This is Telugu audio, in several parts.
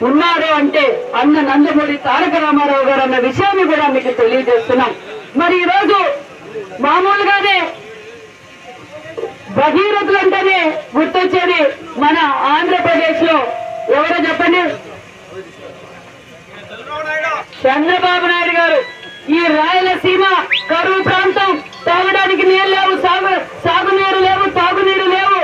ఉన్నారు అంటే అన్న నందమూరి తారక రామారావు గారు అన్న విషయాన్ని కూడా మీకు తెలియజేస్తున్నాం. మరి ఈరోజు మామూలుగానే భగీరథులు అంటేనే గుర్తొచ్చేది మన ఆంధ్రప్రదేశ్ లో ఎవరో చెప్పండి, చంద్రబాబు నాయుడు గారు. ఈ రాయలసీమ కరువు ప్రాంతం, తాగడానికి నీళ్ళు లేవు, సాగునీరు లేవు, తాగునీరు లేవు.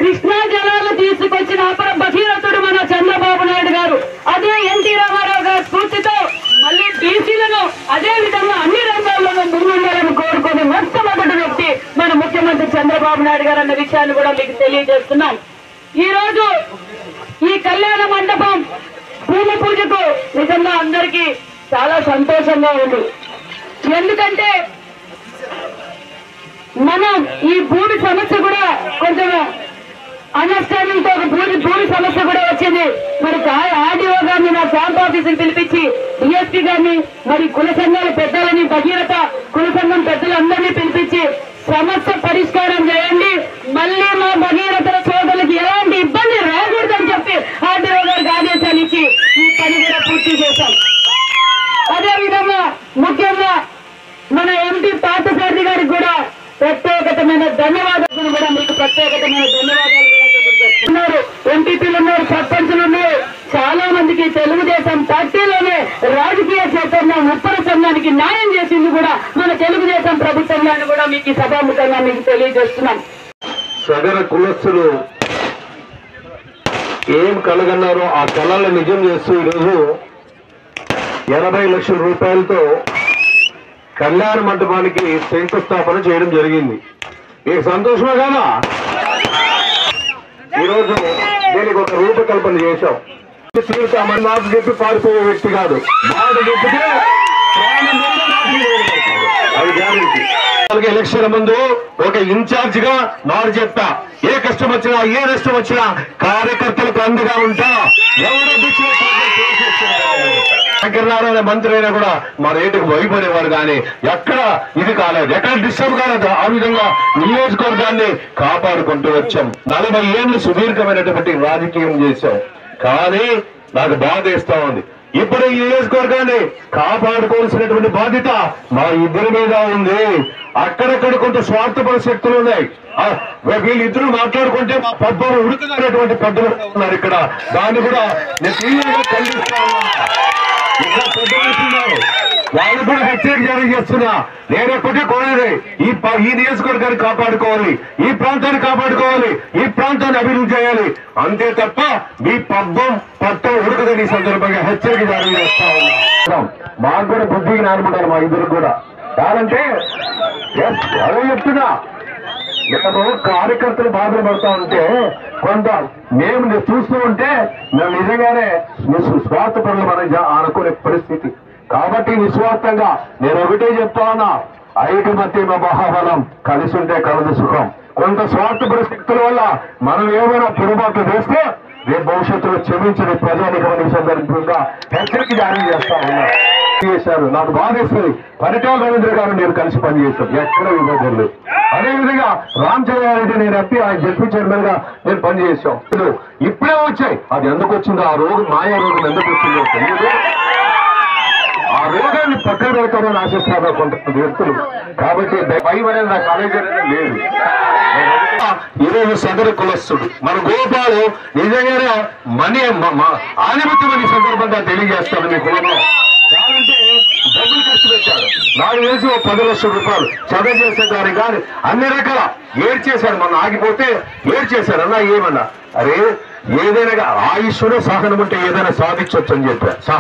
కృష్ణా జలాలు తీసుకొచ్చిన అపర భగీరథుడు మన చంద్రబాబు నాయుడు గారు. అదే ఎన్టీ రామారావు గారి స్ఫూర్తితో మళ్ళీ బీసీలను అదే విధంగా అన్ని రంగాల్లోనూ ముందుండాలని కోరుకునే మొట్టమొదటి వ్యక్తి మన ముఖ్యమంత్రి చంద్రబాబు నాయుడు గారు అన్న విషయాన్ని కూడా మీకు తెలియజేస్తున్నాం. ఈ రోజు ఈ కళ్యాణ మండపం భూమి పూజకు నిజంగా అందరికీ చాలా సంతోషంగా ఉంది. ఎందుకంటే మనం ఈ భూమి సమస్య కూడా కొంచెం అండర్స్టాండింగ్ తో భూమి సమస్య కూడా వచ్చింది. మరి ఆర్డీఓ గారిని నా క్యాంప్ ఆఫీసుకి పిలిపించి డిఎస్పీ గారిని మరి కుల సంఘాల పెద్దలని భగీరథ కుల సంఘం పెద్దలందరినీ పిలిపించి సమస్య పరిష్కారం చేయండి, మళ్ళీ మా భగీరథ సోదరులకు ఎలాంటి ఇబ్బంది రాకూడదని చెప్పి ఆర్డీఓ గారికి ఆదేశాలు ఇచ్చి ఈ పని కూడా పూర్తి చేశాం. అదే విధంగా ముఖ్యంగా మన ఎంపీ పార్థసారథి గారికి కూడా ప్రత్యేకమైన ధన్యవాదాలు కూడా మీకు ప్రత్యేకమైన ధన్యవాదాలు కూడా ఉన్నారు. ఎంపీపీలు ఉన్నారు, సర్పంచులు ఉన్నారు. చాలా మందికి తెలుగుదేశం పార్టీలోనే రాజకీయ క్షేత్రంలో ఉత్తర సంఘానికి న్యాయం చేసింది కూడా మన తెలుగుదేశం ప్రభుత్వంలో కూడా మీకు సభాముఖంగా మీకు తెలియజేస్తున్నాం. సగర కులస్తులు ఏం కలగన్నారో ఆ కళలను నిజం చేస్తూ ఈరోజు 80 లక్షల రూపాయలతో కళ్యాణ మండపానికి శంకుస్థాపన చేయడం జరిగింది. మీకు సంతోషమే కదా? ఈరోజు దీనికి ఒక రూపకల్పన చేశాం. తీరుతామని నాకు చెప్పి పారిపోయే వ్యక్తి కాదు, మాట చెప్పితే అది గ్యారెంటీ. ఎలక్షన్ ముందు ఒక ఇన్ఛార్జ్ గా మాట చెప్తా, ఏ కష్టం వచ్చినా ఏ నష్టం వచ్చినా కార్యకర్తలకు అండగా ఉంటా. ఎవరో శంకరనారాయణ మంత్రి అయినా కూడా మా రేటుకు భయపడేవారు, కానీ ఎక్కడ ఇది కాలేదు, ఎక్కడ డిస్టర్బ్ కాలేదు. ఆ విధంగా నియోజకవర్గాన్ని కాపాడుకుంటూ వచ్చాం. 40 ఏళ్ళు సుదీర్ఘమైనటువంటి రాజకీయం చేశాం. కానీ నాకు బాధ వేస్తా ఉంది, ఇప్పుడు ఈ నియోజకవర్గాన్ని కాపాడుకోవాల్సినటువంటి బాధ్యత మా ఇద్దరి మీద ఉంది. అక్కడక్కడ కొంత స్వార్థపర శక్తులు ఉన్నాయి. వీళ్ళిద్దరూ మాట్లాడుకుంటే మా పబ్బం ఉడుకుతున్నటువంటి పెద్దలు ఉన్నారు ఇక్కడ. దాన్ని కూడా నేను తీవ్రంగా ఖండిస్తా ఉన్నా. ఇంకా పెద్దలు వాళ్ళు కూడా హెచ్చరిక జారీ చేస్తున్నా. నేను ఒక్కటే కోరేది, ఈ నియోజకవర్గాన్ని కాపాడుకోవాలి, ఈ ప్రాంతాన్ని కాపాడుకోవాలి, ఈ ప్రాంతాన్ని అభివృద్ధి చేయాలి. అంతే తప్ప మీ పబ్బం పట్టం ఉడకదని ఈ సందర్భంగా హెచ్చరిక జారీ చేస్తా ఉన్నా. మాకు కూడా బుద్ధి జ్ఞానం ఉండాలి మా ఇద్దరు కూడా. కాదంటే అదే చెప్తున్నా, మేము కార్యకర్తలు బాధలు పడతా ఉంటే కొంత మేము చూస్తూ ఉంటే మేము నిజంగానే స్వార్థపరులు మనం అనుకునే పరిస్థితి. కాబట్టి నిస్వార్థంగా నేను ఒకటే చెప్తా ఉన్నా, ఐకమత్య మహాబలం, కలిసి ఉంటే కలదు సుఖం. కొంత స్వార్థపర శక్తుల వల్ల మనం ఏమైనా పొరపాట్లు చేస్తే రేపు భవిష్యత్తులో క్షమించని ప్రజానికమైన సందర్భంగా హెచ్చరిక జారీ చేస్తా ఉన్నా. చేశారు, నాకు బాధేస్తుంది. పరిటాల రవీంద్ర గారు నేను కలిసి పనిచేస్తాం, ఎక్కడ విభజన లేదు. అదేవిధంగా రామచంద్రారెడ్డి నేను ఎంపీ, ఆయన జడ్పీ చైర్మన్ గా నేను పనిచేసాం. ఇప్పుడే వచ్చాయి, అది ఎందుకు వచ్చిందో, ఆ రోగం మాయా రోగం ఎందుకు వచ్చిందో తెలియదు. ఆ రోగాన్ని పక్కన పెడతారని ఆశిస్తున్నారు కొంతమంది వ్యక్తులు. కాబట్టి భయం అనేది నా కాలేజీ అనేది లేదు. ఈరోజు సదర కులస్తుడు మన గోపాలు నిజంగానే ఆధిపత్యం అనే సందర్భంగా తెలియజేస్తాడు. మీ కులంలో కాదంటే డబ్బులు ఖర్చు పెట్టాడు. నాకు తెలిసి 10 లక్షల రూపాయలు చదువు చేసేదానికి కానీ అన్ని రకాల ఏడ్చేశాడు. మొన్న ఆగిపోతే ఏడ్చేశాడు. అన్నా ఏమన్నా, అరే ఏదైనా ఆయుష్లో సహనం ఉంటే ఏదైనా సాధించవచ్చు అని చెప్పా.